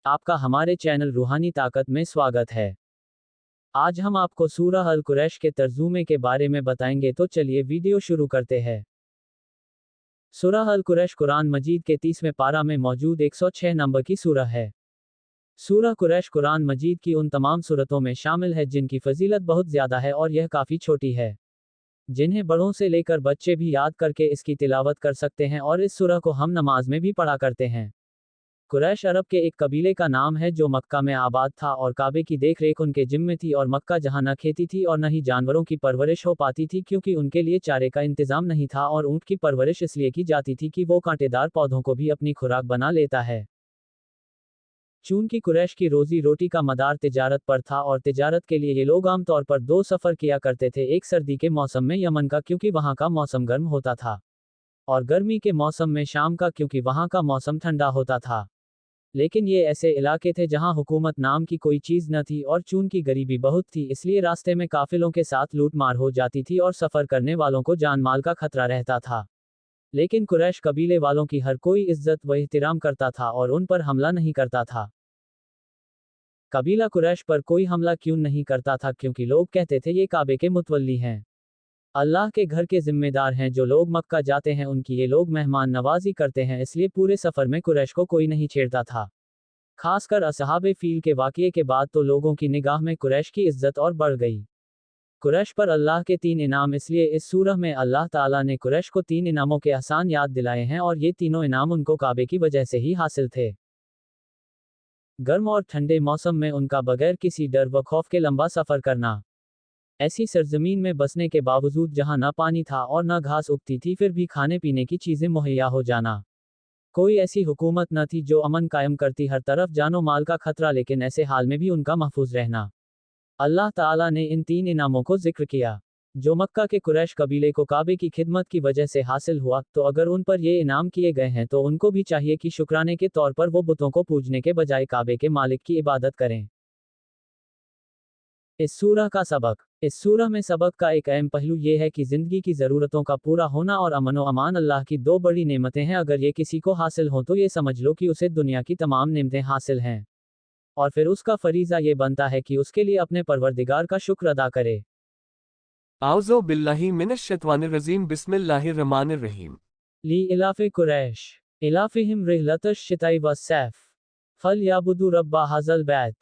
आपका हमारे चैनल रूहानी ताकत में स्वागत है। आज हम आपको सूरह अल कुरैश के तर्जुमे के बारे में बताएंगे, तो चलिए वीडियो शुरू करते हैं। सूरह अल कुरैश कुरान मजीद के 30वें पारा में मौजूद 106 नंबर की सूरह है। सूरह कुरैश कुरान मजीद की उन तमाम सूरतों में शामिल है जिनकी फजीलत बहुत ज़्यादा है और यह काफ़ी छोटी है, जिन्हें बड़ों से लेकर बच्चे भी याद करके इसकी तिलावत कर सकते हैं, और इस सूरह को हम नमाज में भी पढ़ा करते हैं। कुरैश अरब के एक कबीले का नाम है जो मक्का में आबाद था, और काबे की देखरेख उनके जिम्मे थी, और मक्का जहां न खेती थी और न ही जानवरों की परवरिश हो पाती थी, क्योंकि उनके लिए चारे का इंतजाम नहीं था, और ऊंट की परवरिश इसलिए की जाती थी कि वो कांटेदार पौधों को भी अपनी खुराक बना लेता है। चूंकि कुरैश की रोजी रोटी का मदार तिजारत पर था, और तिजारत के लिए ये लोग आमतौर पर 2 सफ़र किया करते थे, एक सर्दी के मौसम में यमन का, क्योंकि वहां का मौसम गर्म होता था, और गर्मी के मौसम में शाम का, क्योंकि वहां का मौसम ठंडा होता था। लेकिन ये ऐसे इलाके थे जहां हुकूमत नाम की कोई चीज न थी, और चूंकि गरीबी बहुत थी, इसलिए रास्ते में काफिलों के साथ लूट मार हो जाती थी और सफर करने वालों को जान माल का खतरा रहता था। लेकिन कुरैश कबीले वालों की हर कोई इज्जत व एहतराम करता था और उन पर हमला नहीं करता था। कबीला कुरैश पर कोई हमला क्यों नहीं करता था? क्योंकि लोग कहते थे ये काबे के मुतवल्ली हैं, अल्लाह के घर के जिम्मेदार हैं। जो लोग मक्का जाते हैं उनकी ये लोग मेहमान नवाजी करते हैं, इसलिए पूरे सफर में कुरैश को कोई नहीं छेड़ता था। खासकर असहाबे फील के वाकये के बाद तो लोगों की निगाह में कुरैश की इज्जत और बढ़ गई। कुरैश पर अल्लाह के 3 इनाम, इसलिए इस सूरह में अल्लाह ताला ने कुरैश को 3 इनामों के एहसान याद दिलाए हैं, और ये तीनों इनाम उनको काबे की वजह से ही हासिल थे। गर्म और ठंडे मौसम में उनका बगैर किसी डर व खौफ के लंबा सफर करना, ऐसी सरजमीन में बसने के बावजूद जहां न पानी था और न घास उगती थी, फिर भी खाने पीने की चीजें मुहैया हो जाना। कोई ऐसी हुकूमत न थी जो अमन कायम करती, हर तरफ जानो माल का खतरा, लेकिन ऐसे हाल में भी उनका महफूज रहना। अल्लाह ताला ने इन 3 इनामों को जिक्र किया जो मक्का के कुरैश कबीले को काबे की खिदमत की वजह से हासिल हुआ, तो अगर उन पर ये इनाम किए गए हैं तो उनको भी चाहिए कि शुक्राने के तौर पर वो बुतों को पूजने के बजाय काबे के मालिक की इबादत करें। इस सूरह का सबक। इस सूरह में सबक का एक अहम पहलू ये है कि जिंदगी की ज़रूरतों का पूरा होना और अमन व अमान अल्लाह की 2 बड़ी नेमतें हैं। अगर ये किसी को हासिल हो तो ये समझ लो कि उसे दुनिया की तमाम नेमतें हासिल हैं, और फिर उसका फरीज़ा ये बनता है कि उसके लिए अपने परवरदिगार का शुक्र अदा करे। आउज़ु बिल्लाहि मिनश शैतानिर रजीम, बिस्मिल्लाहिर रहमानिर रहीम। ली इलाफे कुरैश इलाफिहिम रिहलतश शिताई व सैफ फल याबुदु रब्बा हाज़ल बैत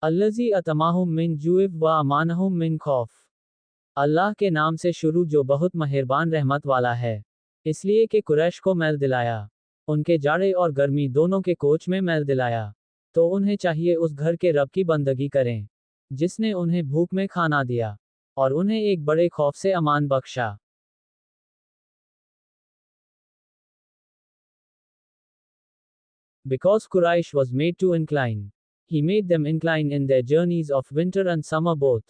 अल्लज़ी अतमाहुम मिन जुइब व अमानहुम मिन खौफ। अल्लाह के नाम से शुरू जो बहुत मेहरबान रहमत वाला है। इसलिए कि कुरैश को मैल दिलाया, उनके जाड़े और गर्मी दोनों के कोच में मैल दिलाया, तो उन्हें चाहिए उस घर के रब की बंदगी करें जिसने उन्हें भूख में खाना दिया और उन्हें एक बड़े खौफ से अमान बख्शा। Because Quraysh was made to incline, he made them incline in their journeys of winter and summer both.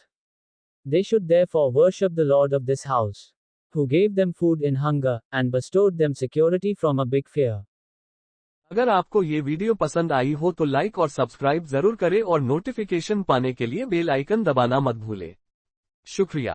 They should therefore worship the Lord of this house, who gave them food in hunger, and bestowed them security from a big fear. अगर आपको ये video पसंद आई हो तो like और subscribe जरूर करें, और नोटिफिकेशन पाने के लिए बेल आइकन दबाना मत भूलें। शुक्रिया।